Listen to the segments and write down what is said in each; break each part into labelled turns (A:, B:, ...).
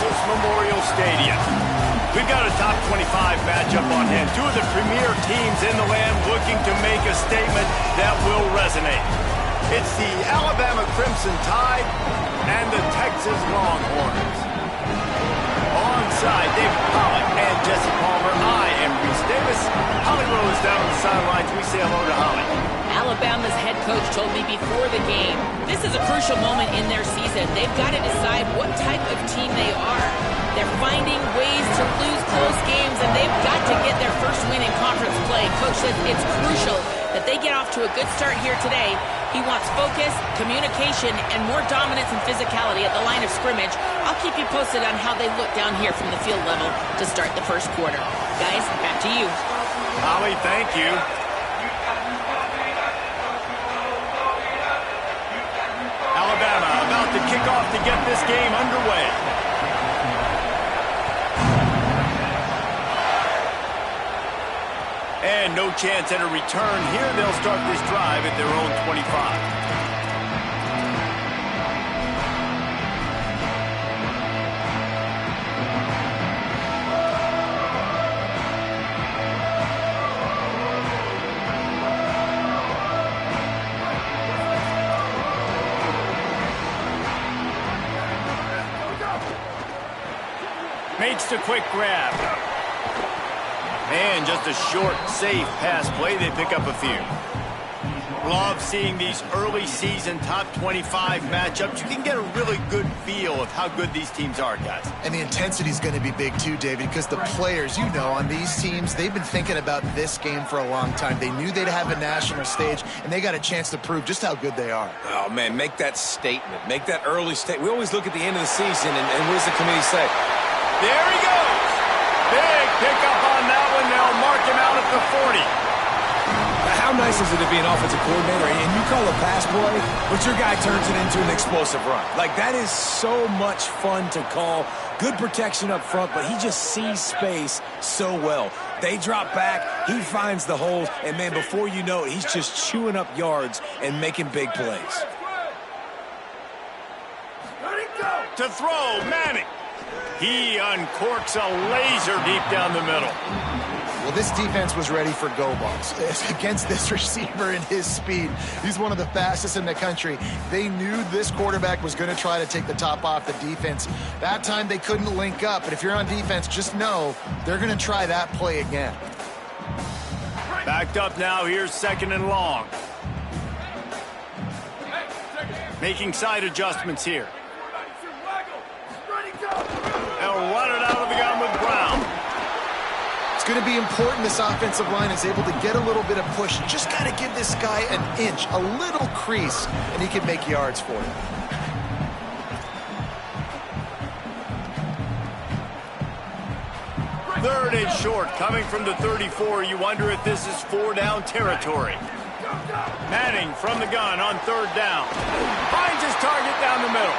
A: Texas Memorial Stadium. We've got a top 25 matchup on hand. Two of the premier teams in the land looking to make a statement that will resonate. It's the Alabama Crimson Tide and the Texas Longhorns. Alongside David Pollock and Jesse Palmer, I am Reese Davis. Holly Rose down on the sidelines. We say hello to Holly.
B: Alabama's head coach told me before the game, this is a crucial moment in their season. They've got to decide what type of team they are. They're finding ways to lose close games, and they've got to get their first win in conference play. Coach says it's crucial that they get off to a good start here today. He wants focus, communication, and more dominance and physicality at the line of scrimmage. I'll keep you posted on how they look down here from the field level to start the first quarter. Guys, back to you.
A: Holly, thank you. Alabama about to kick off to get this game underway. And no chance at a return here. They'll start this drive at their own 25. Makes the quick grab. And just a short, safe pass play. They pick up a few. Love seeing these early season top 25 matchups. You can get a really good feel of how good these teams are, guys.
C: And the intensity is going to be big too, David, because the players, you know, on these teams, they've been thinking about this game for a long time. They knew they'd have a national stage, and they got a chance to prove just how good they are.
D: Oh, man, make that statement. Make that early statement. We always look at the end of the season, and what does the committee say?
A: There he goes. Big pickup on that one. They'll mark him out at the 40.
D: How nice is it to be an offensive coordinator and you call a pass play, but your guy turns it into an explosive run? Like, that is so much fun to call. Good protection up front, but he just sees space so well. They drop back, he finds the holes, and, man, before you know it, he's just chewing up yards and making big plays.
A: To throw, Manning. He uncorks a laser deep down the middle.
C: Well, this defense was ready for go balls against this receiver and his speed. He's one of the fastest in the country. They knew this quarterback was going to try to take the top off the defense. That time they couldn't link up, but if you're on defense, just know they're going to try that play again.
A: Backed up now. Here's second and long. Making side adjustments here. They'll run it out of the gun with Brown.
C: It's going to be important this offensive line is able to get a little bit of push. Just got to give this guy an inch, a little crease, and he can make yards for you.
A: Third and short, coming from the 34. You wonder if this is 4-down territory. Manning from the gun on third down. Finds his target down the middle.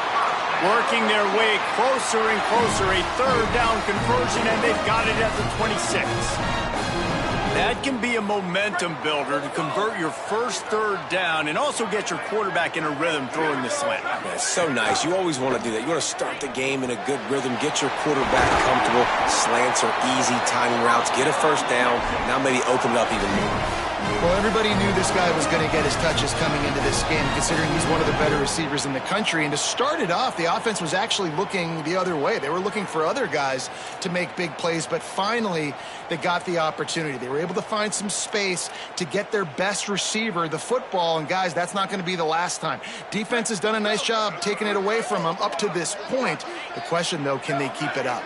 A: Working their way closer and closer. A third down conversion, and they've got it at the 26. That can be a momentum builder to convert your first third down and also get your quarterback in a rhythm throwing the slant.
D: That's so nice. You always want to do that. You want to start the game in a good rhythm, get your quarterback comfortable. Slants are easy, timing routes, get a first down, now maybe open it up even more.
C: Well, everybody knew this guy was going to get his touches coming into this game, considering he's one of the better receivers in the country. And to start it off, the offense was actually looking the other way. They were looking for other guys to make big plays, but finally they got the opportunity. They were able to find some space to get their best receiver the football, and guys, that's not going to be the last time. Defense has done a nice job taking it away from them up to this point. The question, though, can they keep it up?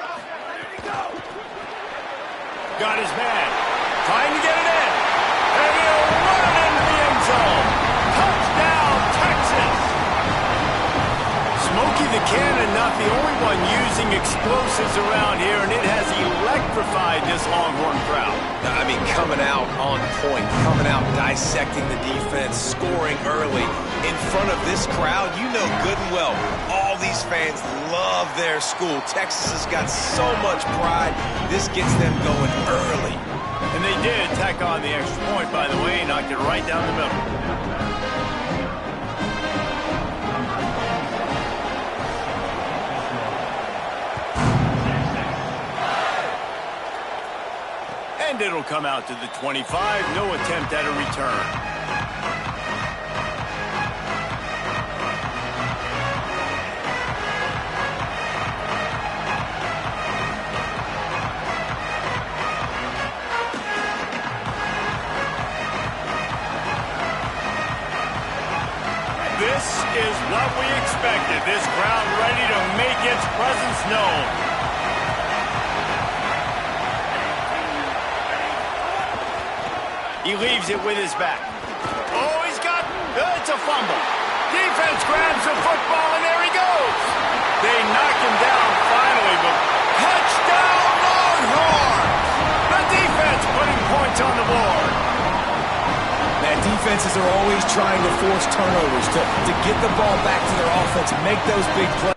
A: Got his man. Trying to get it in. And he'll run it into the end zone. Touchdown, Texas. Smokey the Cannon, not the only one using explosives around here, and it has electrified this Longhorn crowd.
D: I mean, coming out on point, coming out dissecting the defense, scoring early. In front of this crowd, you know good and well, all these fans love their school. Texas has got so much pride. This gets them going early.
A: And they did tack on the extra point, by the way, knocked it right down the middle. And it'll come out to the 25. No attempt at a return. This is what we expected. This crowd ready to make its presence known. He leaves it with his back. Oh, he's got... it's a fumble. Defense grabs the football, and there he goes. They knock him down finally, but touchdown Longhorns! The defense putting points on the board.
D: Man, defenses are always trying to force turnovers to get the ball back to their offense and make those big plays.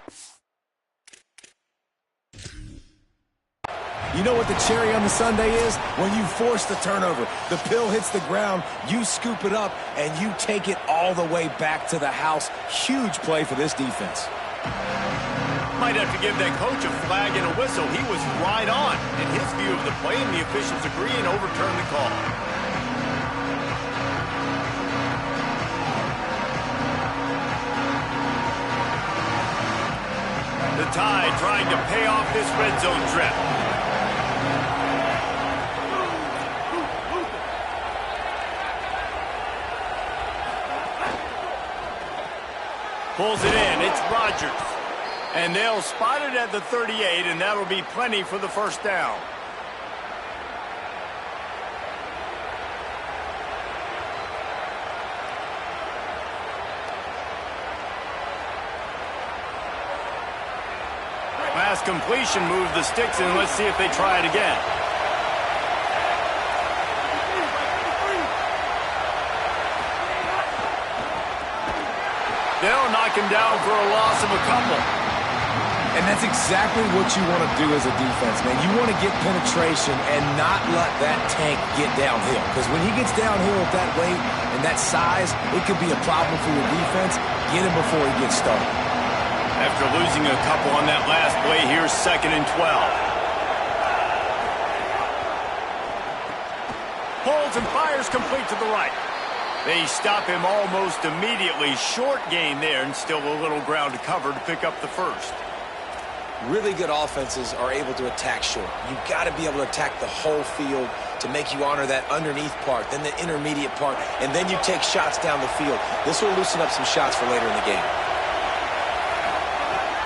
D: You know what the cherry on the sundae is? When you force the turnover, the pill hits the ground, you scoop it up, and you take it all the way back to the house. Huge play for this defense.
A: Might have to give that coach a flag and a whistle. He was right on in his view of the play, and the officials agree and overturn the call. The Tide trying to pay off this red zone trip. Pulls it in. It's Rodgers. And they'll spot it at the 38, and that'll be plenty for the first down. Pass completion, moves the sticks, and let's see if they try it again. They'll knock him down for a loss of a couple.
D: And that's exactly what you want to do as a defense, man. You want to get penetration and not let that tank get downhill. Because when he gets downhill with that weight and that size, it could be a problem for your defense. Get him before he gets started.
A: After losing a couple on that last play, here's 2nd and 12. Holds and fires complete to the right. They stop him almost immediately. Short gain there, and still a little ground to cover to pick up the first.
D: Really good offenses are able to attack short. You've got to be able to attack the whole field to make you honor that underneath part, then the intermediate part, and then you take shots down the field. This will loosen up some shots for later in the game.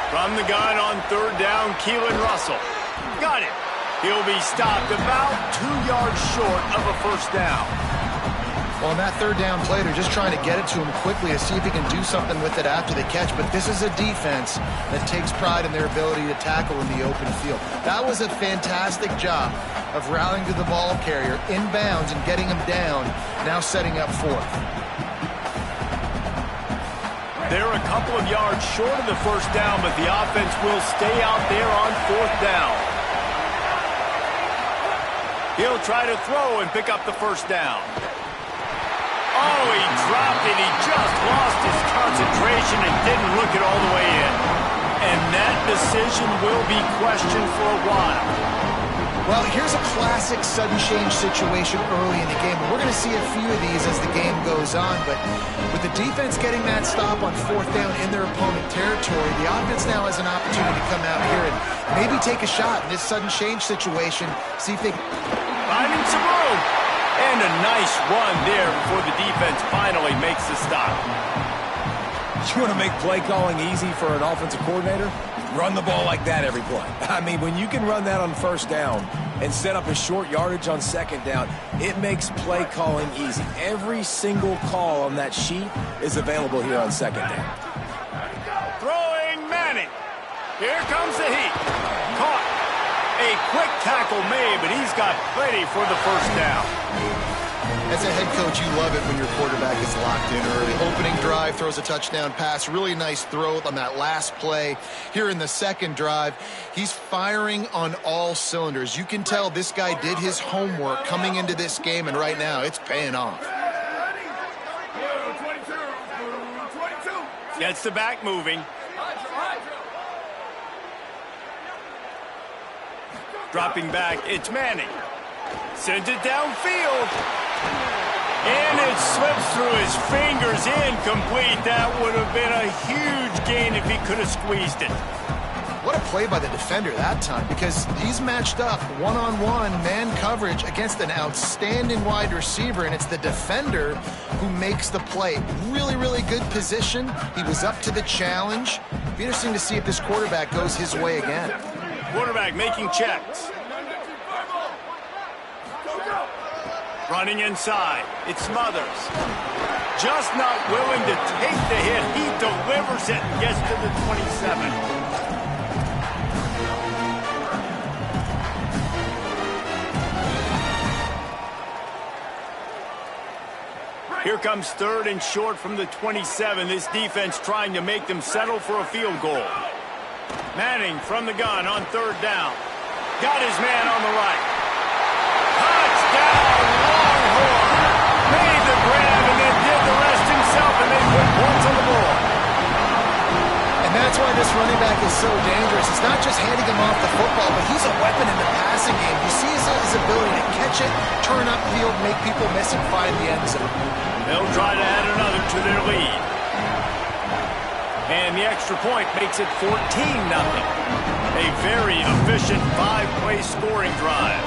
A: From the gun on 3rd down, Keelan Russell. Got it. He'll be stopped about 2 yards short of a first down.
C: Well, on that 3rd down play, they're just trying to get it to him quickly to see if he can do something with it after the catch. But this is a defense that takes pride in their ability to tackle in the open field. That was a fantastic job of rallying to the ball carrier inbounds and getting him down, now setting up 4th.
A: They're a couple of yards short of the first down, but the offense will stay out there on 4th down. He'll try to throw and pick up the first down. Oh, he dropped it. He just lost his concentration and didn't look it all the way in. And that decision will be questioned for a while.
C: Well, here's a classic sudden change situation early in the game. We're going to see a few of these as the game goes on, but with the defense getting that stop on 4th down in their opponent territory, the offense now has an opportunity to come out here and maybe take a shot in this sudden change situation, see if they...
A: Finding some room. And a nice run there before the defense finally makes the stop.
D: You want to make play calling easy for an offensive coordinator? Run the ball like that every play. I mean, when you can run that on 1st down and set up a short yardage on 2nd down, it makes play calling easy. Every single call on that sheet is available here on 2nd down.
A: Throwing Manning. Here comes the heat. Caught. A quick tackle made, but he's got plenty for the first down.
C: As a head coach, you love it when your quarterback is locked in early. Opening drive, throws a touchdown pass. Really nice throw on that last play. Here in the 2nd drive, he's firing on all cylinders. You can tell this guy did his homework coming into this game, and right now it's paying off.
A: Gets the back moving. Dropping back, it's Manning. Sends it downfield. And it slips through his fingers, incomplete. That would have been a huge gain if he could have squeezed it.
C: What a play by the defender that time, because he's matched up one-on-one man coverage against an outstanding wide receiver, and it's the defender who makes the play. Really, really good position. He was up to the challenge. It'll be interesting to see if this quarterback goes his way again.
A: Quarterback making checks. Running inside. It Smothers. Just not willing to take the hit. He delivers it and gets to the 27. Here comes 3rd and short from the 27. This defense trying to make them settle for a field goal. Manning from the gun on 3rd down. Got his man on the right. Touchdown, Longhorn. Made the grab and then did the rest himself and then put points on the board.
C: And that's why this running back is so dangerous. It's not just handing him off the football, but he's a weapon in the passing game. You see his ability to catch it, turn upfield, make people miss, and find the end zone.
A: They'll try to add another to their lead. And the extra point makes it 14-0. A very efficient 5-play scoring drive.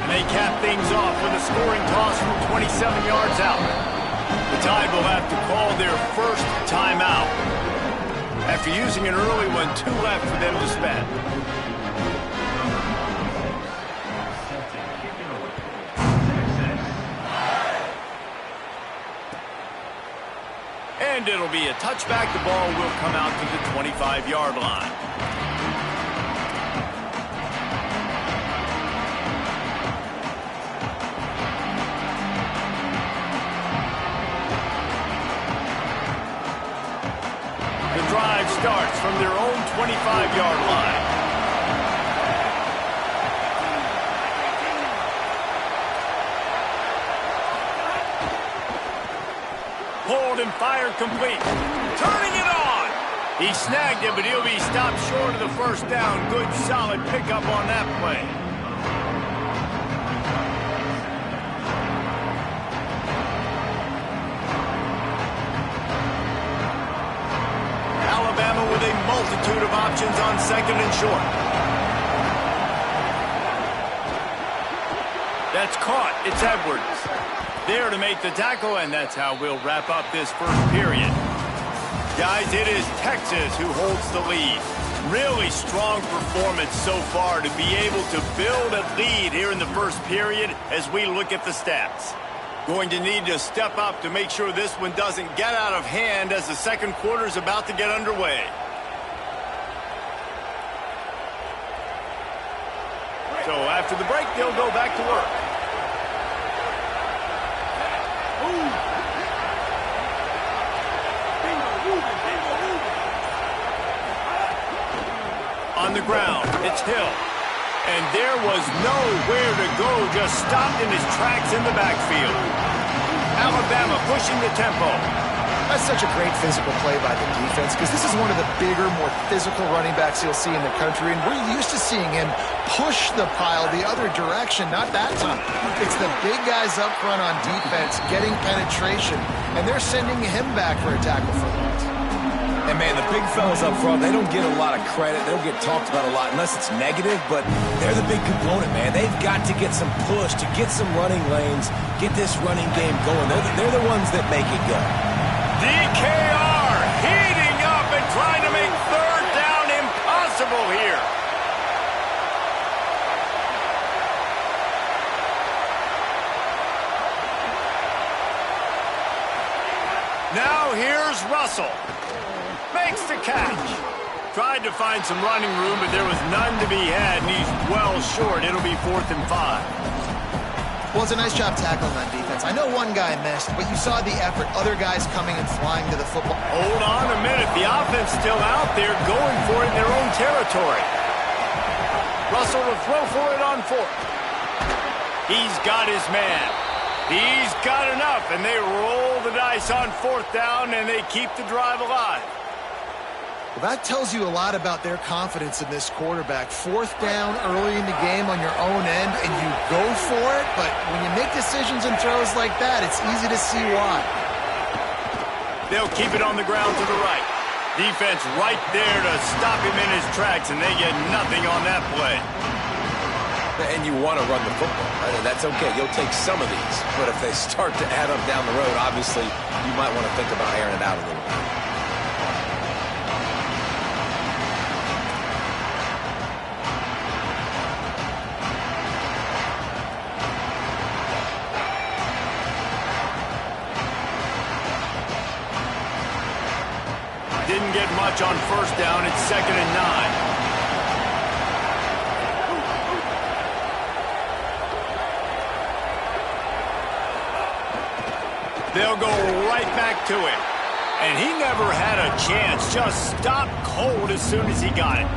A: And they cap things off with a scoring toss from 27 yards out. The Tide will have to call their first timeout. After using an early one, 2 left for them to spend. And it'll be a touchback. The ball will come out to the 25-yard line. The drive starts from their own 25-yard line. Pulled and fired complete. Turning it on. He snagged it, but he'll be stopped short of the first down. Good, solid pickup on that play. Alabama with a multitude of options on 2nd and short. That's caught. It's Edwards. There to make the tackle, and that's how we'll wrap up this first period. Guys, it is Texas who holds the lead. Really strong performance so far to be able to build a lead here in the first period as we look at the stats. Going to need to step up to make sure this one doesn't get out of hand as the second quarter is about to get underway. So after the break, they'll go back to work. On the ground, it's Hill. And there was nowhere to go, just stopped in his tracks in the backfield. Alabama pushing the tempo.
C: That's such a great physical play by the defense, because this is one of the bigger, more physical running backs you'll see in the country, and we're used to seeing him push the pile the other direction. Not that time. It's the big guys up front on defense getting penetration, and they're sending him back for a tackle for loss.
D: And, man, the big fellas up front, they don't get a lot of credit. They don't get talked about a lot unless it's negative, but they're the big component, man. They've got to get some push, to get some running lanes, get this running game going. They're the ones that make it go.
A: DKR heating up and trying to make 3rd down impossible here. Now here's Russell. Makes the catch. Tried to find some running room, but there was none to be had, and he's well short. It'll be 4th and 5.
C: Well, it's a nice job tackling on defense. I know one guy missed, but you saw the effort. Other guys coming and flying to the football.
A: Hold on a minute. The offense still out there going for it in their own territory. Russell will throw for it on 4th. He's got his man. He's got enough, and they roll the dice on 4th down, and they keep the drive alive.
C: Well, that tells you a lot about their confidence in this quarterback. 4th down early in the game on your own end, and you go for it, but when you make decisions and throws like that, it's easy to see why.
A: They'll keep it on the ground to the right. Defense right there to stop him in his tracks, and they get nothing on that play.
D: And you want to run the football. Right? That's okay. You'll take some of these. But if they start to add up down the road, obviously, you might want to think about airing it out a little bit.
A: Didn't get much on 1st down. It's 2nd and 9. They'll go right back to him. And he never had a chance. Just stopped cold as soon as he got it.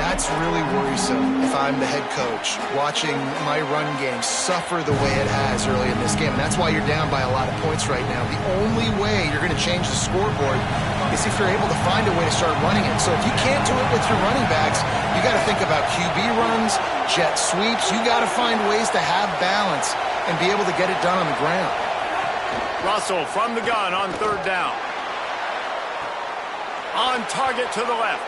C: That's really worrisome if I'm the head coach, watching my run game suffer the way it has early in this game. And that's why you're down by a lot of points right now. The only way you're going to change the scoreboard is if you're able to find a way to start running it. So if you can't do it with your running backs, you got to think about QB runs, jet sweeps. You got to find ways to have balance and be able to get it done on the ground.
A: Russell from the gun on 3rd down. On target to the left.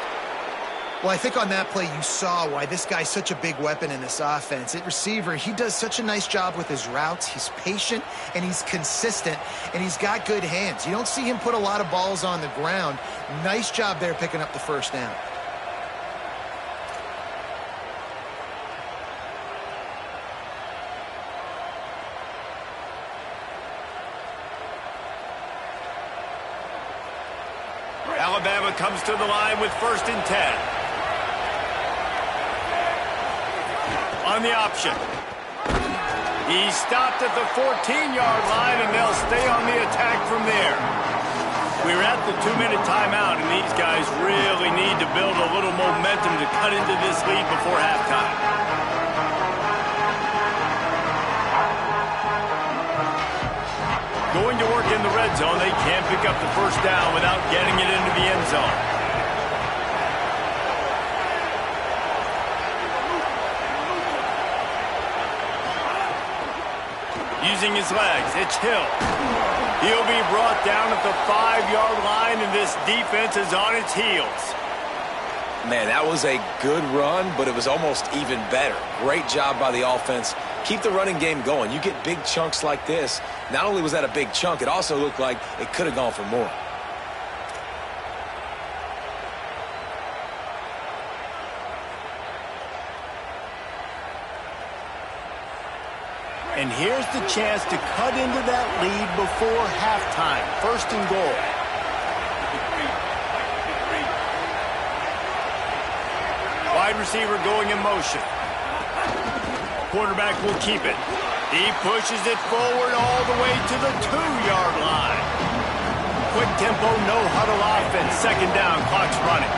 C: Well, I think on that play you saw why this guy's such a big weapon in this offense. At receiver, he does such a nice job with his routes. He's patient, and he's consistent, and he's got good hands. You don't see him put a lot of balls on the ground. Nice job there picking up the 1st down.
A: Alabama comes to the line with 1st and 10. On the option. He stopped at the 14-yard line, and they'll stay on the attack from there. We're at the 2-minute timeout, and these guys really need to build a little momentum to cut into this lead before halftime. Going to work in the red zone, they can't pick up the 1st down without getting it into the end zone. Using his legs, it's Hill. He'll be brought down at the 5-yard line, and this defense is on its heels.
D: Man, that was a good run, but it was almost even better. Great job by the offense. Keep the running game going. You get big chunks like this. Not only was that a big chunk, it also looked like it could have gone for more.
A: And here's the chance to cut into that lead before halftime. 1st and goal. Wide receiver going in motion. Quarterback will keep it. He pushes it forward all the way to the 2-yard line. Quick tempo, no huddle offense. 2nd down, clock's running.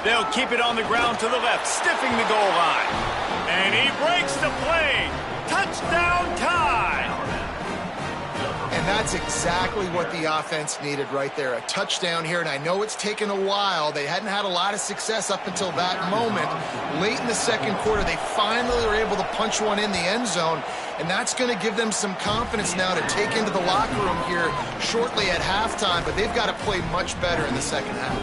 A: They'll keep it on the ground to the left, stiffing the goal line. And he breaks the play. Touchdown tie.
C: And that's exactly what the offense needed right there. A touchdown here, and I know it's taken a while. They hadn't had a lot of success up until that moment. Late in the 2nd quarter, they finally were able to punch one in the end zone, and that's going to give them some confidence now to take into the locker room here shortly at halftime, but they've got to play much better in the 2nd half.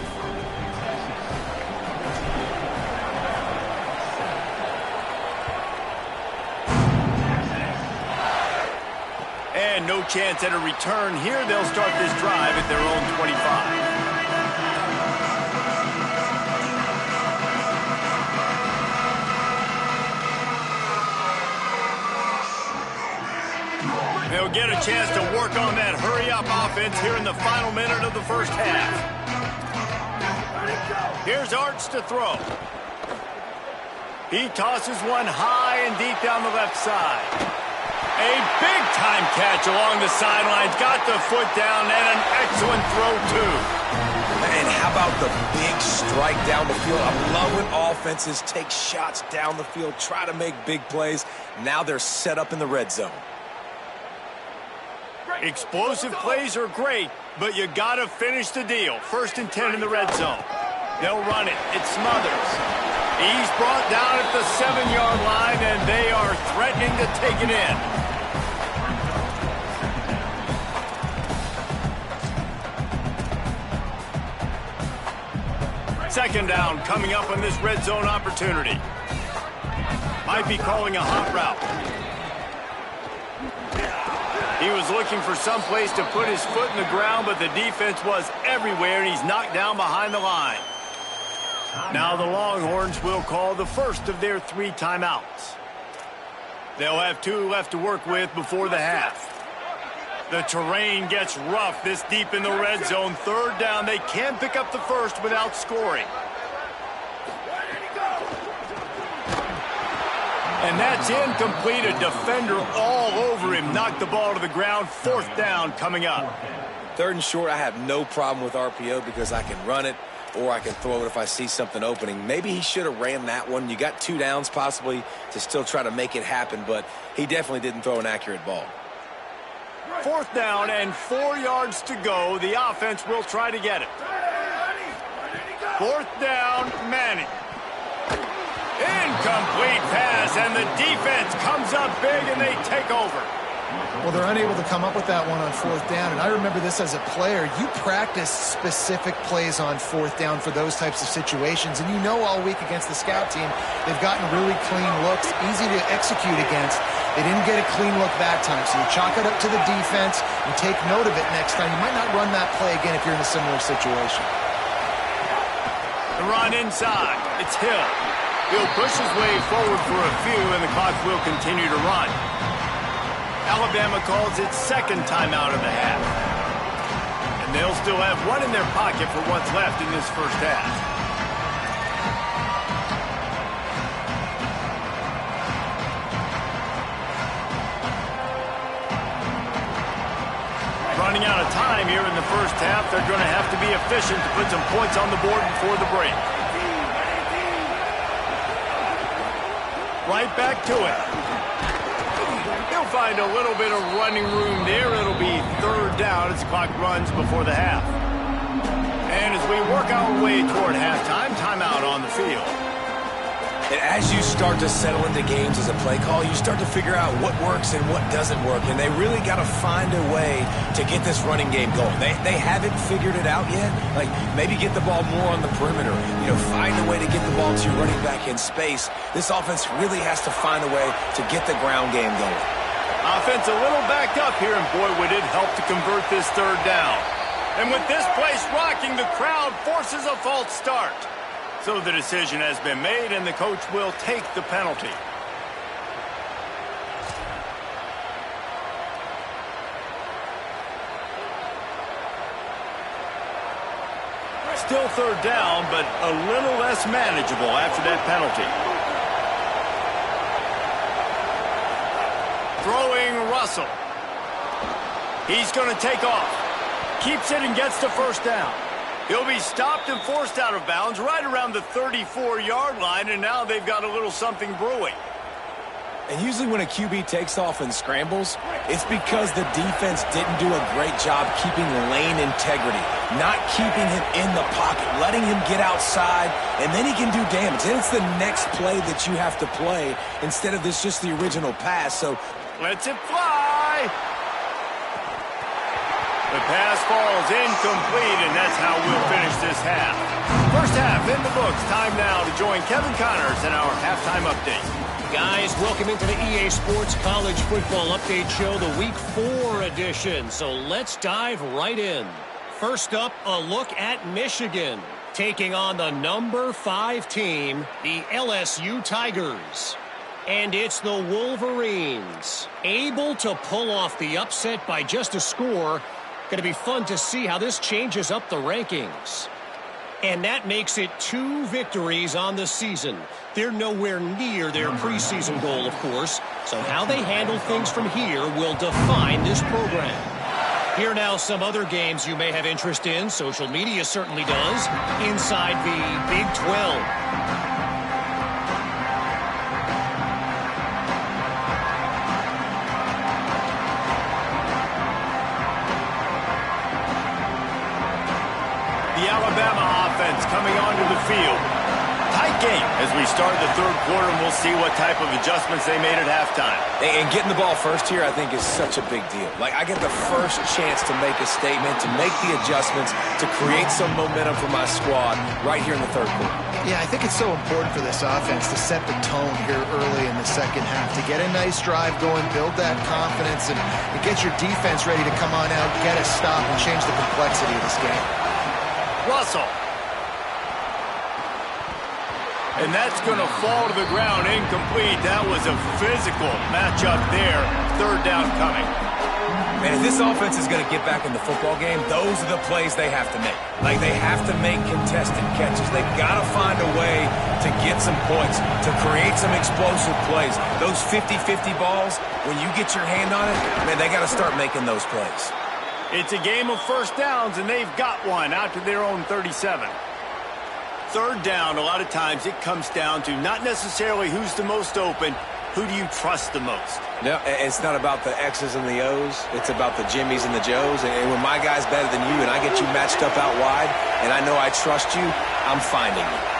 A: And no chance at a return here. They'll start this drive at their own 25. They'll get a chance to work on that hurry-up offense here in the final minute of the 1st half. Here's Arch to throw. He tosses one high and deep down the left side. A big-time catch along the sidelines. Got the foot down and an excellent throw, too.
D: And how about the big strike down the field? I love when offenses take shots down the field, try to make big plays. Now they're set up in the red zone.
A: Explosive plays are great, but you got to finish the deal. 1st and 10 in the red zone. They'll run it. It smothers. He's brought down at the 7-yard line, and they are threatening to take it in. Second down coming up on this red zone opportunity. Might be calling a hot route. He was looking for some place to put his foot in the ground, but the defense was everywhere, and he's knocked down behind the line. Now the Longhorns will call the first of their 3 timeouts. They'll have 2 left to work with before the half. The terrain gets rough this deep in the red zone. 3rd down. They can't pick up the first without scoring. And that's incomplete. A defender all over him. Knocked the ball to the ground. 4th down coming up.
D: 3rd and short, I have no problem with RPO because I can run it or I can throw it if I see something opening. Maybe he should have ran that one. You got 2 downs possibly to still try to make it happen, but he definitely didn't throw an accurate ball.
A: 4th down and 4 yards to go. The offense will try to get it. 4th down, Manning. Incomplete pass, and the defense comes up big, and they take over.
C: Well, they're unable to come up with that one on 4th down, and I remember this as a player. You practice specific plays on 4th down for those types of situations, and you know all week against the scout team, they've gotten really clean looks, easy to execute against. They didn't get a clean look that time, so you chalk it up to the defense and take note of it next time. You might not run that play again if you're in a similar situation.
A: The run inside. It's Hill. He'll push his way forward for a few, and the clock will continue to run. Alabama calls its 2nd timeout of the half. And they'll still have 1 in their pocket for what's left in this first half. Running out of time here in the first half. They're going to have to be efficient to put some points on the board before the break. Right back to it. He'll find a little bit of running room there. It'll be 3rd down as the clock runs before the half. And as we work our way toward halftime, timeout on the field.
D: And as you start to settle into games as a play call, you start to figure out what works and what doesn't work. And they really got to find a way to get this running game going. They haven't figured it out yet. Like, maybe get the ball more on the perimeter. Find a way to get the ball to your running back in space. This offense really has to find a way to get the ground game going.
A: Offense a little backed up here, and boy, would it help to convert this 3rd down. And with this place rocking, the crowd forces a false start. So the decision has been made, and the coach will take the penalty. Still 3rd down, but a little less manageable after that penalty. Throwing Russell. He's going to take off. Keeps it and gets the 1st down. He'll be stopped and forced out of bounds right around the 34-yard line, and now they've got a little something brewing.
D: And usually when a QB takes off and scrambles, it's because the defense didn't do a great job keeping lane integrity, not keeping him in the pocket, letting him get outside, and then he can do damage. Then it's the next play that you have to play instead of this just the original pass. So
A: lets it fly. The pass falls incomplete, and that's how we'll finish this half. First half in the books. Time now to join Kevin Connors in our halftime update.
E: Guys, welcome into the EA Sports College Football Update Show, the Week 4 edition. So let's dive right in. First up, a look at Michigan, taking on the number 5 team, the LSU Tigers. And it's the Wolverines, able to pull off the upset by just a score. Going to be fun to see how this changes up the rankings. And that makes it 2 victories on the season. They're nowhere near their preseason goal, of course. So how they handle things from here will define this program. Here are now some other games you may have interest in. Social media certainly does. Inside the Big 12.
A: The Alabama offense coming onto the field. Tight game as we start the third quarter, and we'll see what type of adjustments they made at halftime.
D: And getting the ball first here, I think, is such a big deal. Like, I get the first chance to make a statement, to make the adjustments, to create some momentum for my squad right here in the third quarter.
C: Yeah, I think it's so important for this offense to set the tone here early in the second half, to get a nice drive going, build that confidence, and get your defense ready to come on out, get a stop, and change the complexity of this game.
A: Russell. And that's going to fall to the ground incomplete. That was a physical matchup there. Third down coming.
D: And if this offense is going to get back in the football game, those are the plays they have to make. Like, they have to make contested catches. They've got to find a way to get some points, to create some explosive plays. Those 50-50 balls, when you get your hand on it, man, they got to start making those plays.
A: It's a game of first downs, and they've got one out to their own 37. Third down, a lot of times it comes down to not necessarily who's the most open, who do you trust the most?
D: No, it's not about the X's and the O's. It's about the Jimmys and the Joes. And when my guy's better than you and I get you matched up out wide and I know I trust you, I'm finding you.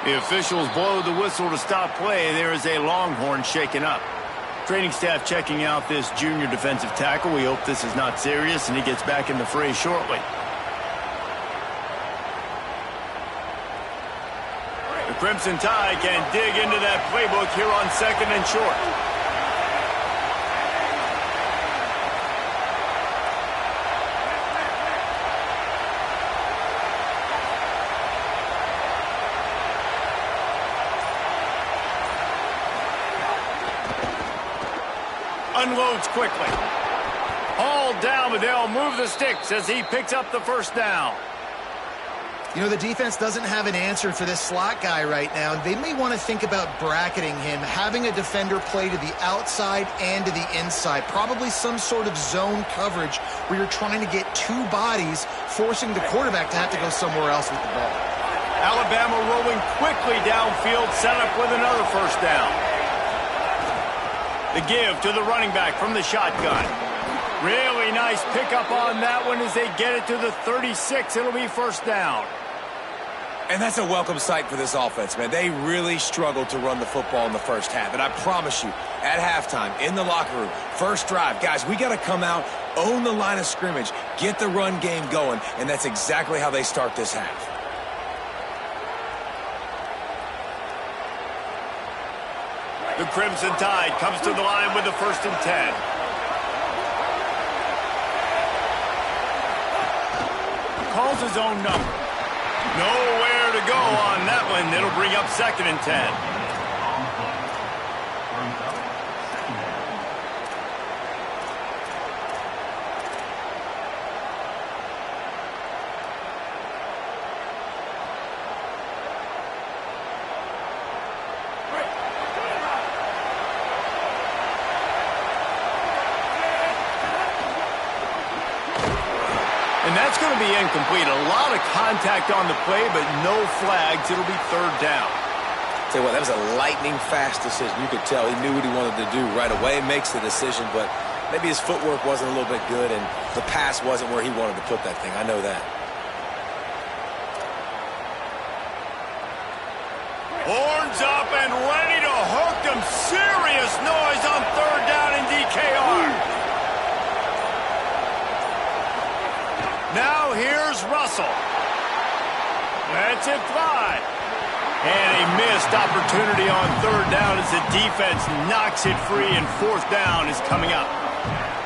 A: The officials blow the whistle to stop play. There is a Longhorn shaken up. Training staff checking out this junior defensive tackle. We hope this is not serious, and he gets back in the fray shortly. The Crimson Tide can dig into that playbook here on second and short. Unloads quickly. All down, but they'll move the sticks as he picks up the first down.
C: You know, the defense doesn't have an answer for this slot guy right now. They may want to think about bracketing him, having a defender play to the outside and to the inside. Probably some sort of zone coverage where you're trying to get 2 bodies, forcing the quarterback to have to go somewhere else with the ball.
A: Alabama rolling quickly downfield, set up with another first down. The give to the running back from the shotgun. Really nice pickup on that one as they get it to the 36. It'll be first down.
D: And that's a welcome sight for this offense, man. They really struggled to run the football in the first half. And I promise you, at halftime, in the locker room, first drive, guys, we got to come out, own the line of scrimmage, get the run game going, and that's exactly how they start this half.
A: The Crimson Tide comes to the line with the 1st and 10. Calls his own number. Nowhere to go on that one. It'll bring up 2nd and 10. And that's going to be incomplete. A lot of contact on the play, but no flags. It'll be 3rd down.
D: Tell you what, that was a lightning-fast decision. You could tell he knew what he wanted to do right away, makes the decision, but maybe his footwork wasn't a little bit good, and the pass wasn't where he wanted to put that thing. I know that.
A: Horns up and ready to hook them. Serious noise on 3rd down in DKR. Now here's Russell. Lets it fly. And a missed opportunity on 3rd down as the defense knocks it free, and 4th down is coming up.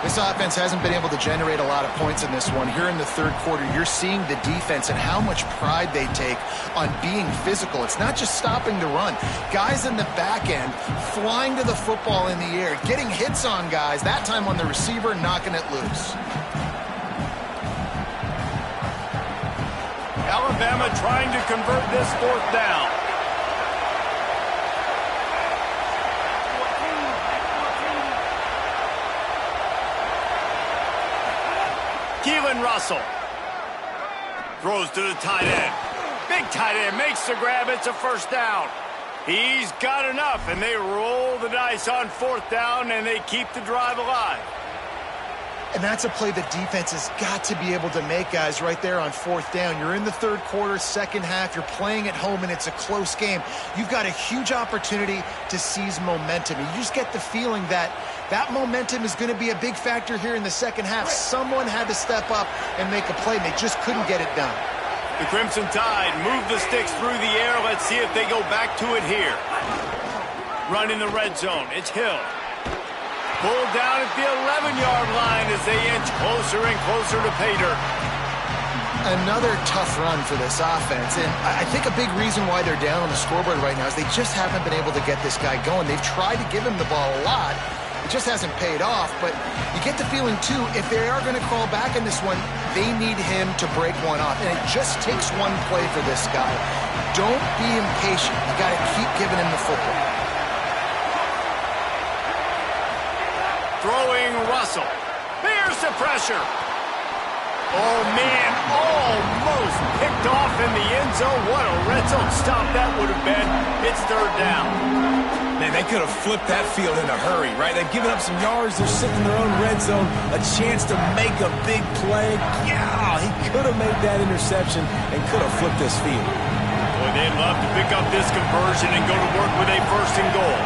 C: This offense hasn't been able to generate a lot of points in this one. Here in the third quarter, you're seeing the defense and how much pride they take on being physical. It's not just stopping the run. Guys in the back end flying to the football in the air, getting hits on guys, that time on the receiver, knocking it loose.
A: Alabama trying to convert this fourth down. Keelan Russell throws to the tight end. Big tight end makes the grab. It's a first down. He's got enough, and they roll the dice on fourth down, and they keep the drive alive.
C: And that's a play the defense has got to be able to make, guys, right there on fourth down. You're in the third quarter, second half. You're playing at home, and it's a close game. You've got a huge opportunity to seize momentum. And you just get the feeling that that momentum is going to be a big factor here in the second half. Someone had to step up and make a play, and they just couldn't get it done.
A: The Crimson Tide move the sticks through the air. Let's see if they go back to it here. Run in the red zone. It's Hill. Pulled down at the 11-yard line as they inch closer and closer to pay dirt.
C: Another tough run for this offense, and I think a big reason why they're down on the scoreboard right now is they just haven't been able to get this guy going. They've tried to give him the ball a lot. It just hasn't paid off, but you get the feeling, too, if they are going to crawl back in this one, they need him to break one off, and it just takes one play for this guy. Don't be impatient. You got to keep giving him the football.
A: Throwing Russell. There's the pressure. Oh, man, almost picked off in the end zone. What a red zone stop that would have been. It's third down.
D: Man, they could have flipped that field in a hurry, right? They've given up some yards. They're sitting in their own red zone. A chance to make a big play. Yeah, he could have made that interception and could have flipped this field.
A: Boy, they'd love to pick up this conversion and go to work with a first and goal.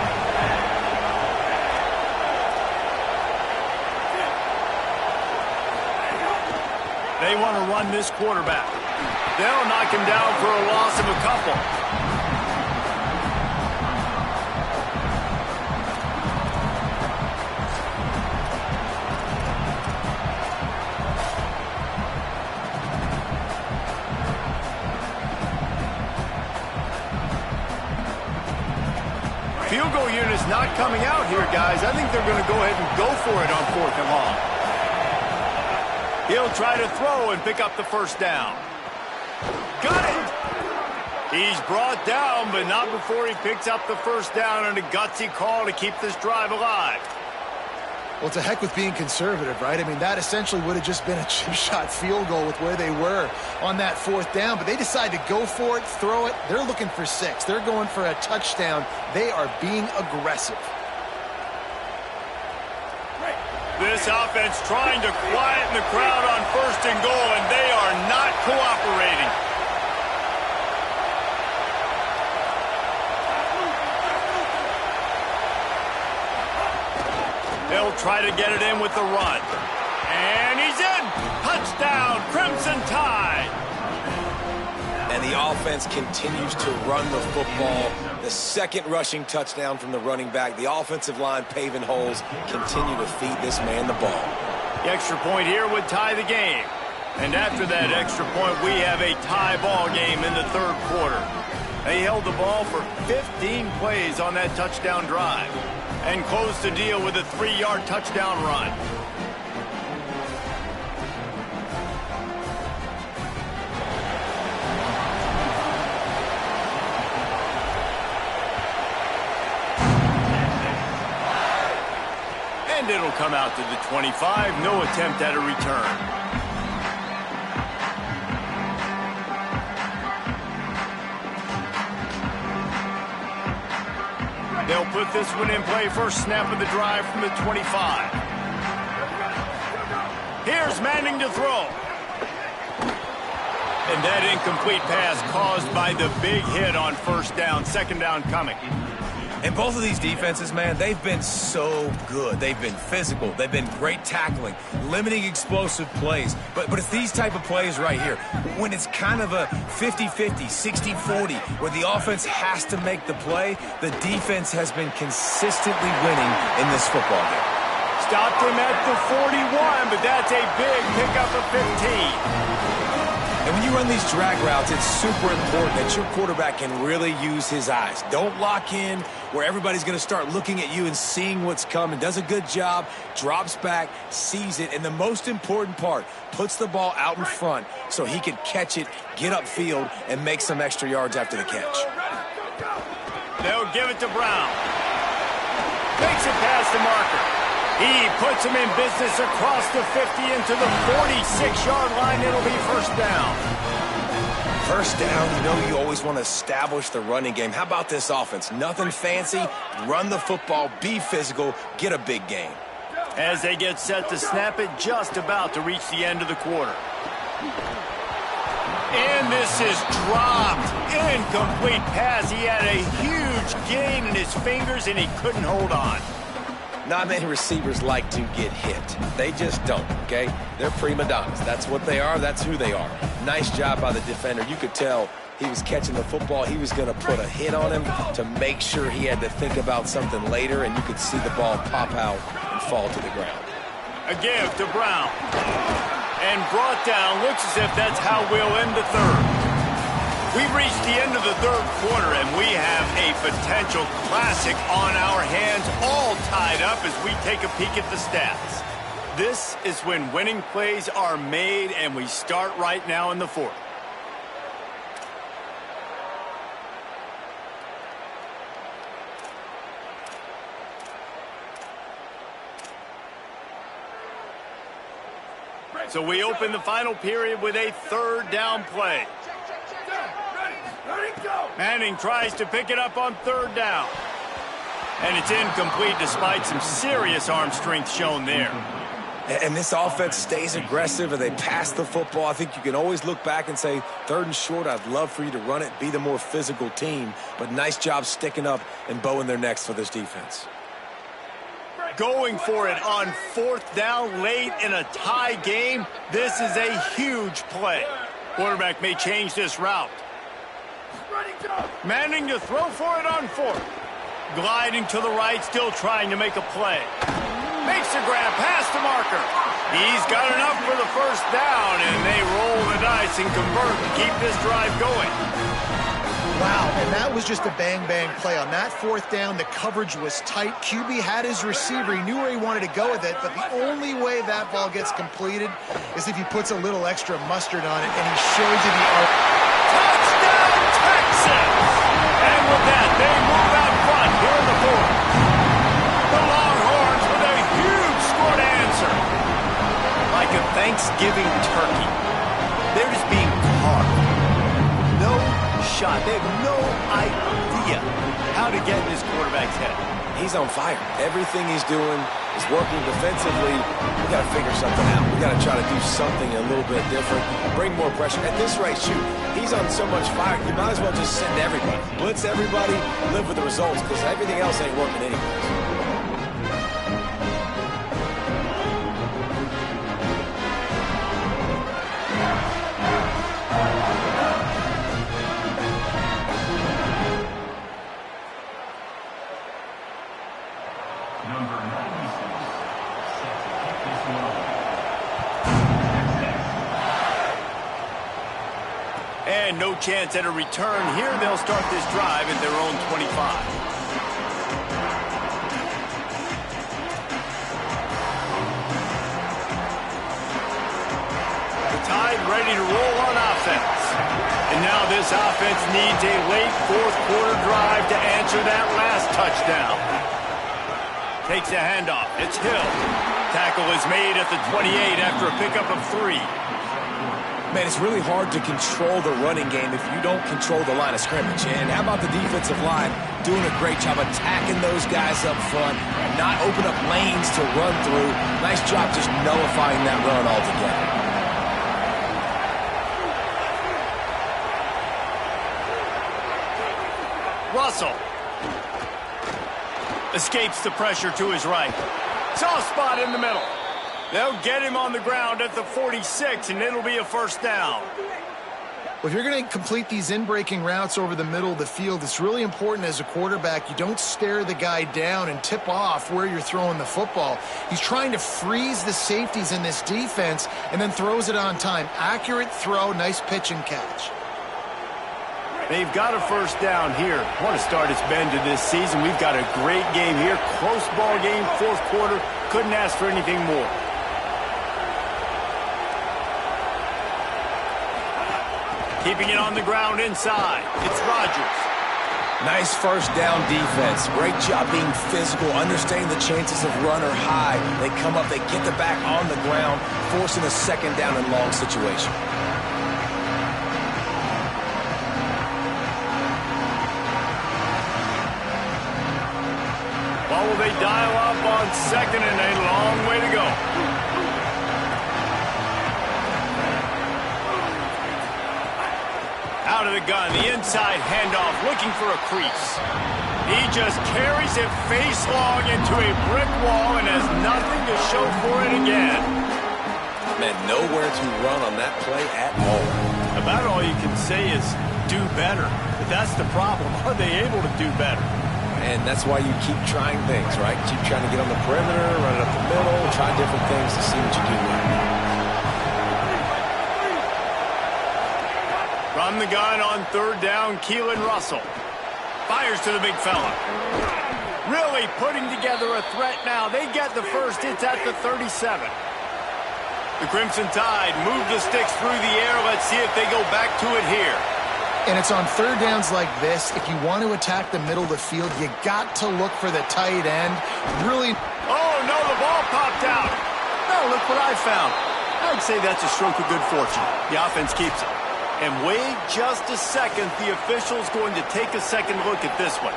A: They want to run this quarterback. They'll knock him down for a loss of a couple. Field goal unit's not coming out here, guys. I think they're going to go ahead and go for it on fourth and long. He'll try to throw and pick up the first down. Got it! He's brought down, but not before he picks up the first down and a gutsy call to keep this drive alive.
C: Well, to heck with being conservative, right? I mean, that essentially would have just been a chip shot field goal with where they were on that fourth down, but they decide to go for it, throw it. They're looking for 6. They're going for a touchdown. They are being aggressive.
A: This offense trying to quieten the crowd on first and goal, and they are not cooperating. They'll try to get it in with the run. And he's in! Touchdown, Crimson Tide!
D: And the offense continues to run the football. The second rushing touchdown from the running back. The offensive line paving holes. Continue to feed this man the ball.
A: The extra point here would tie the game. And after that extra point, we have a tie ball game in the third quarter. They held the ball for 15 plays on that touchdown drive and closed the deal with a 3-yard touchdown run. And it'll come out to the 25. No attempt at a return. They'll put this one in play. First snap of the drive from the 25. Here's Manning to throw. And that incomplete pass caused by the big hit on first down. Second down coming.
D: And both of these defenses, man, they've been so good. They've been physical. They've been great tackling, limiting explosive plays. But it's these type of plays right here, when it's kind of a 50-50, 60-40, where the offense has to make the play, the defense has been consistently winning in this football game.
A: Stopped him at the 41, but that's a big pickup of 15.
D: And when you run these drag routes, it's super important that your quarterback can really use his eyes. Don't lock in where everybody's going to start looking at you and seeing what's coming. Does a good job, drops back, sees it, and the most important part, puts the ball out in front so he can catch it, get upfield, and make some extra yards after the catch.
A: They'll give it to Brown. Makes it past the marker. He puts him in business across the 50 into the 46-yard line. It'll be first down.
D: First down, you know you always want to establish the running game. How about this offense? Nothing fancy. Run the football, be physical, get a big gain.
A: As they get set to snap it, just about to reach the end of the quarter. And this is dropped. Incomplete pass. He had a huge gain in his fingers, and he couldn't hold on.
D: Not many receivers like to get hit. They just don't, okay? They're prima donnas. That's what they are. That's who they are. Nice job by the defender. You could tell he was catching the football. He was going to put a hit on him to make sure he had to think about something later, and you could see the ball pop out and fall to the ground.
A: A give to Brown. And brought down. Looks as if that's how we'll end the third. We've reached the end of the third quarter, and we have a potential classic on our hands, all tied up as we take a peek at the stats. This is when winning plays are made, and we start right now in the fourth. So we open the final period with a third down play. Manning tries to pick it up on third down. And it's incomplete despite some serious arm strength shown there.
D: And this offense stays aggressive and they pass the football. I think you can always look back and say, third and short, I'd love for you to run it, be the more physical team. But nice job sticking up and bowing their necks for this defense.
A: Going for it on fourth down late in a tie game. This is a huge play. Quarterback may change this route. Manning to throw for it on fourth. Gliding to the right, still trying to make a play. Makes the grab past the marker. He's got enough for the first down, and they roll the dice and convert to keep this drive going.
C: Wow, and that was just a bang-bang play. On that fourth down, the coverage was tight. QB had his receiver. He knew where he wanted to go with it, but the only way that ball gets completed is if he puts a little extra mustard on it, and he showed you the art.
A: Touchdown, Texas! And with that, they move out front here in the fourth. The Longhorns with a huge score to answer. Like a Thanksgiving turkey. They're just being carved. No shot. They have no idea how to get in this quarterback's head.
D: He's on fire. Everything he's doing is working defensively. We got to figure something out. We got to try to do something a little bit different. Bring more pressure. At this rate, shoot, he's on so much fire, you might as well just send everybody. Blitz everybody, live with the results, because everything else ain't working anyways.
A: And no chance at a return here. They'll start this drive at their own 25. The Tide ready to roll on offense. And now this offense needs a late fourth quarter drive to answer that last touchdown. Takes a handoff. It's Hill. Tackle is made at the 28 after a pickup of 3.
D: Man, it's really hard to control the running game if you don't control the line of scrimmage. And how about the defensive line doing a great job attacking those guys up front and not open up lanes to run through. Nice job just nullifying that run altogether.
A: Russell escapes the pressure to his right. Soft spot in the middle. They'll get him on the ground at the 46, and it'll be a first down.
C: Well, if you're going to complete these in-breaking routes over the middle of the field, it's really important as a quarterback you don't stare the guy down and tip off where you're throwing the football. He's trying to freeze the safeties in this defense and then throws it on time. Accurate throw, nice pitch and catch.
A: They've got a first down here. What a start it's been to this season. We've got a great game here. Close ball game, fourth quarter. Couldn't ask for anything more. Keeping it on the ground inside. It's Rodgers.
D: Nice first down defense. Great job being physical, understanding the chances of run are high. They come up, they get the back on the ground, forcing a second down and long situation.
A: Well, will they dial up on second and a long way to go? Out of the gun, the inside handoff, looking for a crease. He just carries it face long into a brick wall and has nothing to show for it again.
D: Man, nowhere to run on that play at all.
A: About all you can say is do better. But that's the problem. Are they able to do better?
D: And that's why you keep trying things, right? Keep trying to get on the perimeter, run it up the middle, try different things to see what you do well.
A: From the gun on third down, Keelan Russell. Fires to the big fella. Really putting together a threat now. They get the first. It's at the 37. The Crimson Tide move the sticks through the air. Let's see if they go back to it here.
C: And it's on third downs like this. If you want to attack the middle of the field, you got to look for the tight end. Really.
A: Oh, no, the ball popped out. No, look what I found. I'd say that's a stroke of good fortune. The offense keeps it. And wait just a second. The official's going to take a second look at this one.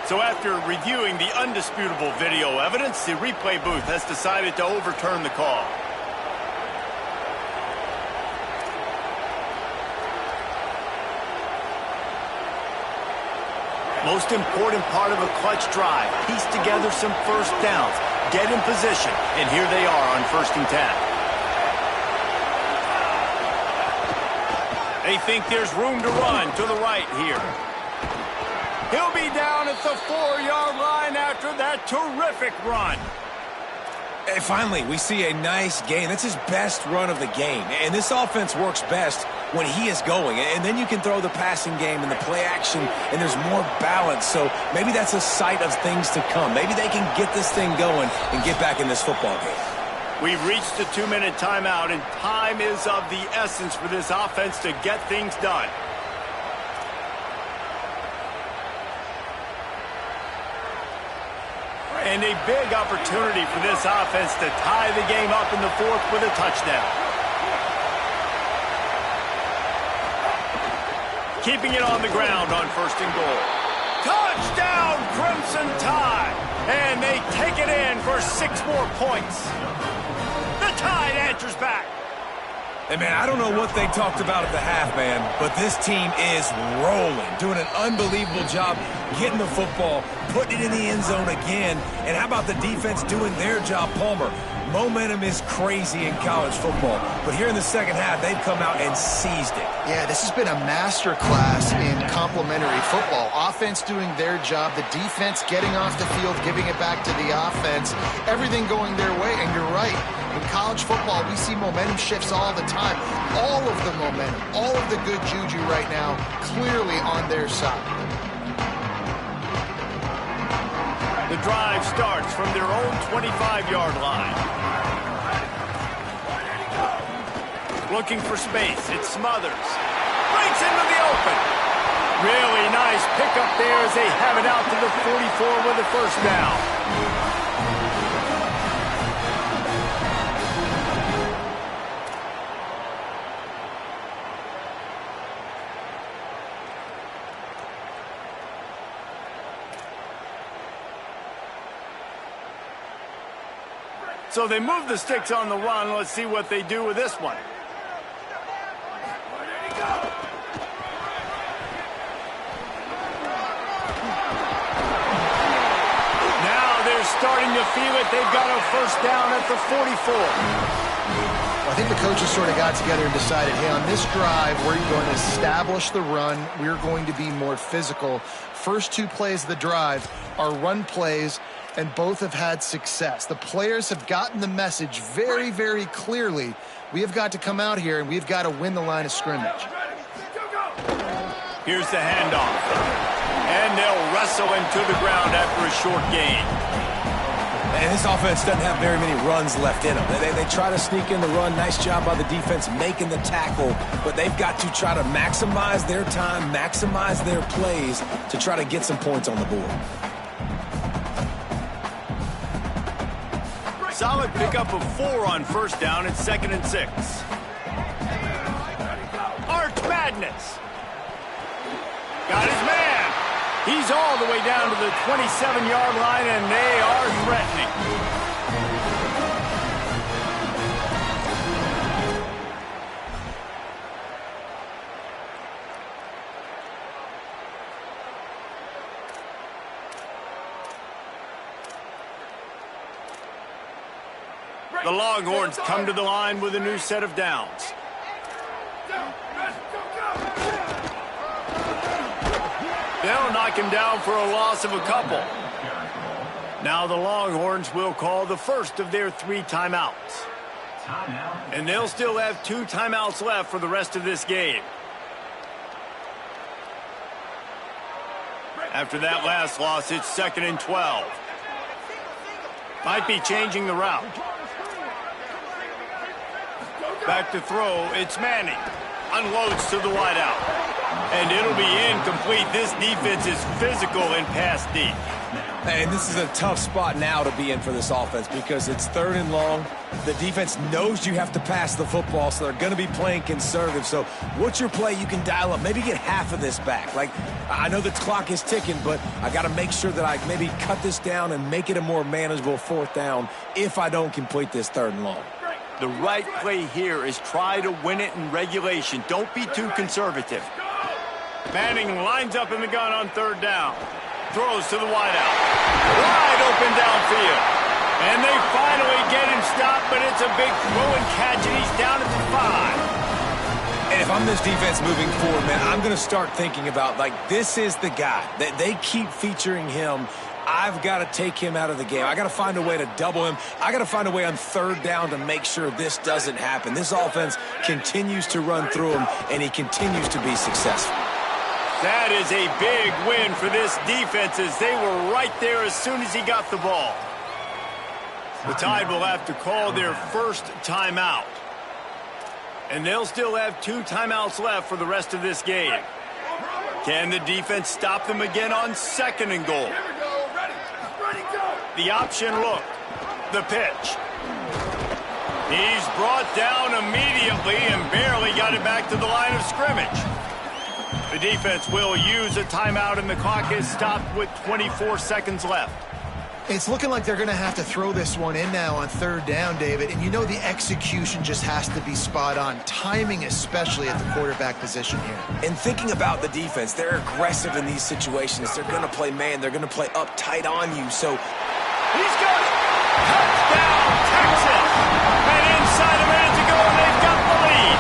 A: So after reviewing the undisputable video evidence, the replay booth has decided to overturn the call. Most important part of a clutch drive. Piece together some first downs. Get in position. And here they are on 1st and 10. They think there's room to run to the right here. He'll be down at the 4-yard line after that terrific run.
D: And finally, we see a nice gain. That's his best run of the game. And this offense works best when he is going. And then you can throw the passing game and the play action, and there's more balance. So maybe that's a sight of things to come. Maybe they can get this thing going and get back in this football game.
A: We've reached the 2-minute timeout, and time is of the essence for this offense to get things done. And a big opportunity for this offense to tie the game up in the fourth with a touchdown. Keeping it on the ground on 1st and goal. Touchdown, Crimson Tide! And they take it in for 6 more points. The Tide answers back.
D: Hey, man, I don't know what they talked about at the half, man, but this team is rolling, doing an unbelievable job getting the football, putting it in the end zone again. And how about the defense doing their job, Palmer? Momentum is crazy in college football, but here in the second half, they've come out and seized it.
C: Yeah, this has been a master class in complementary football. Offense doing their job, the defense getting off the field, giving it back to the offense, everything going their way. And you're right, in college football, we see momentum shifts all the time. All of the momentum, all of the good juju right now, clearly on their side.
A: The drive starts from their own 25-yard line. Looking for space. It Smothers. Breaks into the open. Really nice pickup there as they have it out to the 44 with a first down. So they move the sticks on the run. Let's see what they do with this one. Now they're starting to feel it. They've got a first down at the 44.
C: I think the coaches sort of got together and decided, hey, on this drive, we're going to establish the run. We're going to be more physical. First two plays of the drive are run plays, and both have had success. The players have gotten the message very, very clearly. We have got to come out here, and we've got to win the line of scrimmage.
A: Here's the handoff. And they'll wrestle him to the ground after a short gain.
D: And this offense doesn't have very many runs left in them. They try to sneak in the run. Nice job by the defense making the tackle. But they've got to try to maximize their time, maximize their plays to try to get some points on the board.
A: Solid pickup of 4 on first down at 2nd and 6. Arch Madness. Got his man. He's all the way down to the 27-yard line, and they are threatening. The Longhorns come to the line with a new set of downs. They'll knock him down for a loss of a couple. Now the Longhorns will call the first of their 3 timeouts. And they'll still have 2 timeouts left for the rest of this game. After that last loss, it's 2nd and 12. Might be changing the route. Back to throw, it's Manning. Unloads to the wideout. And it'll be incomplete. This defense is physical and pass deep.
D: And this is a tough spot now to be in for this offense because it's 3rd and long. The defense knows you have to pass the football, so they're going to be playing conservative. So what's your play you can dial up? Maybe get half of this back. Like, I know the clock is ticking, but I got to make sure that I maybe cut this down and make it a more manageable 4th down if I don't complete this 3rd and long.
A: The right play here is try to win it in regulation. Don't be too conservative. Manning lines up in the gun on 3rd down. Throws to the wideout. Wide open downfield. And they finally get him stopped, but it's a big throw and catch, and he's down at the 5.
D: And if I'm this defense moving forward, man, I'm going to start thinking about, like, this is the guy. They keep featuring him. I've got to take him out of the game. I got to find a way to double him. I got to find a way on 3rd down to make sure this doesn't happen. This offense continues to run through him, and he continues to be successful.
A: That is a big win for this defense as they were right there as soon as he got the ball. The Tide will have to call their first timeout. And they'll still have 2 timeouts left for the rest of this game. Can the defense stop them again on 2nd and goal? The option look. The pitch. He's brought down immediately and barely got it back to the line of scrimmage. The defense will use a timeout, and the clock is stopped with 24 seconds left.
C: It's looking like they're going to have to throw this one in now on 3rd down, David. And you know the execution just has to be spot on. Timing especially at the quarterback position here.
D: And thinking about the defense, they're aggressive in these situations. They're going to play man. They're going to play up tight on you. So
A: he's got it. Touchdown, Texas. And inside a minute to go, and they've got the lead.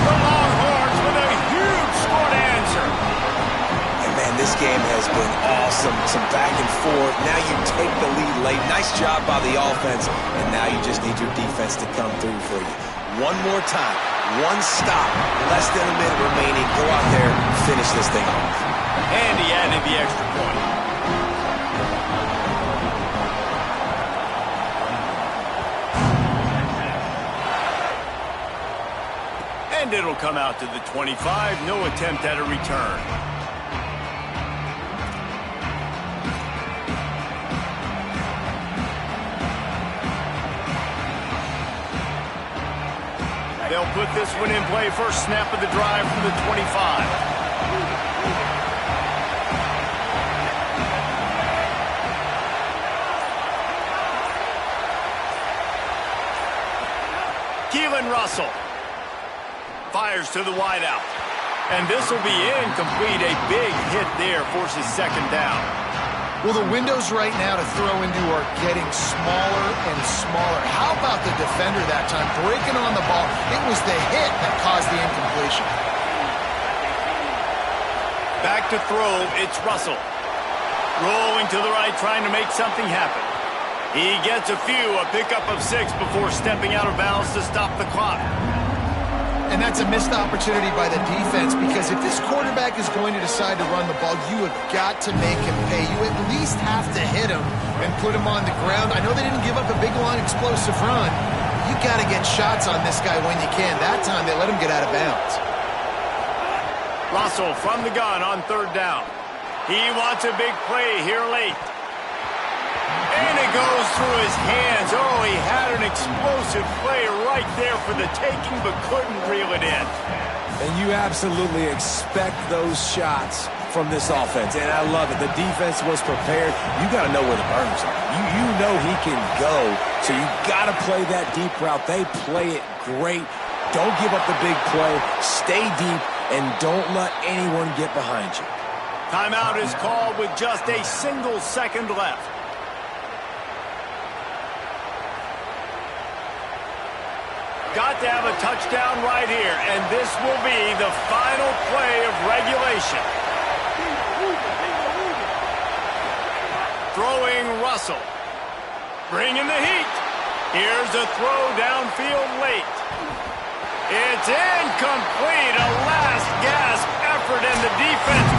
A: The Longhorns with a huge score to answer.
D: And man, this game has been awesome. Some back and forth. Now you take the lead late. Nice job by the offense. And now you just need your defense to come through for you. One more time. One stop. Less than a minute remaining. Go out there, finish this thing off.
A: And he added the extra point. And it'll come out to the 25. No attempt at a return. They'll put this one in play. First snap of the drive from the 25. Keelan Russell fires to the wideout. And this will be incomplete. A big hit there forces 2nd down.
C: Well, the windows right now to throw into are getting smaller and smaller. How about the defender that time breaking on the ball? It was the hit that caused the incompletion.
A: Back to throw, it's Russell. Rolling to the right, trying to make something happen. He gets a pickup of 6 before stepping out of bounds to stop the clock.
C: And that's a missed opportunity by the defense, because if this quarterback is going to decide to run the ball, you have got to make him pay. You at least have to hit him and put him on the ground. I know they didn't give up a big, long, explosive run. You got to get shots on this guy when you can. That time they let him get out of bounds.
A: Russell from the gun on 3rd down. He wants a big play here late. And it goes through his hands. Oh, he had an explosive play right there for the taking, but couldn't reel it in.
D: And you absolutely expect those shots from this offense, and I love it. The defense was prepared. You got to know where the burners are. You know he can go, so you got to play that deep route. They play it great. Don't give up the big play. Stay deep, and don't let anyone get behind you.
A: Timeout is called with just a single second left. Got to have a touchdown right here, and this will be the final play of regulation. Throwing Russell. Bringing the heat. Here's a throw downfield late. It's incomplete. A last gasp effort, and the defense